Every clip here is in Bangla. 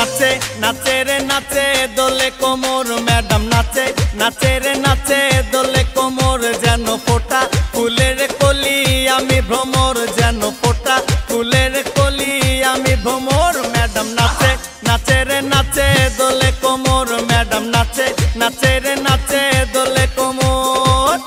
নাচে নাচে রে নাচে দোলে কোমর ম্যাডাম নাচে নাচে রে নাচে দোলে কোমর যেন ফোটা ফুলের কলি আমি ভ্রমর যেন ফোটা ফুলের কলি আমি ভ্রমর ম্যাডাম নাচে নাচে রে নাচে দোলে কোমর ম্যাডাম নাচে নাচে রে নাচে দোলে কোমর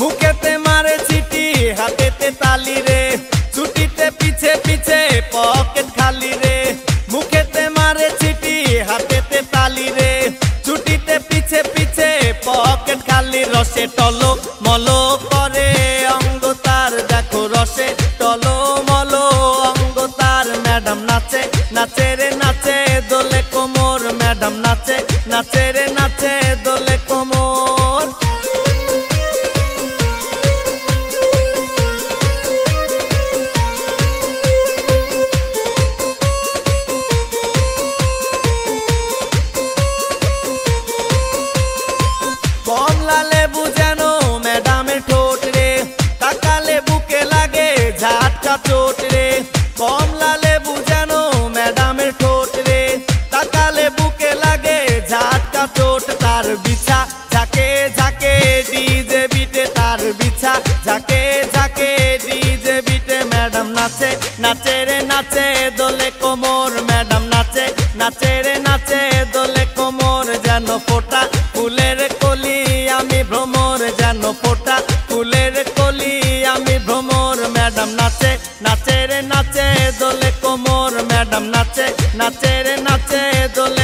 মুখেতে মারে চিঠি হাতেতে তালি রে ছুটিতে পিছে পিছে পকেট খালি রে মুখেতে মারে চিঠি হাতেতে তালি রে ছুটিতে পিছে পিছে পকেট খালি রসে টলো মলো করে অঙ্গ তার দেখো রসে টলো মলো অঙ্গ তার ম্যাডাম নাচে নাচে রে নাচে দোলে কোমর ম্যাডাম নাচে নাচে রে নাচে দোলে কোমর কমলা লেবু যেন ম্যাডামের ঠোঁট রে তাকালে বুকে লাগে ঝাটকা চোট রে কমলা লেবু যেন ম্যাডামের ঠোঁট রে তাকালে বুকে লাগে ঝাটকা চোট তার বিছা ঝাঁকে ঝাঁকে ডিজে বিটে তার বিছা ঝাঁকে ঝাঁকে ডিজে বিটে ম্যাডাম নাচে নাচে রে নাচে দোলে কোমর ম্যাডাম নাচে নাচে রে নাচে দোলে কোমর যেন ফোটা ফুলের কলি আমি ভ্রমর যেন ফোটা ফুলের কলি আমি ভ্রমর ম্যাডাম নাচে নাচে রে নাচে দোলে কোমর ম্যাডাম নাচে নাচে রে নাচে দোলে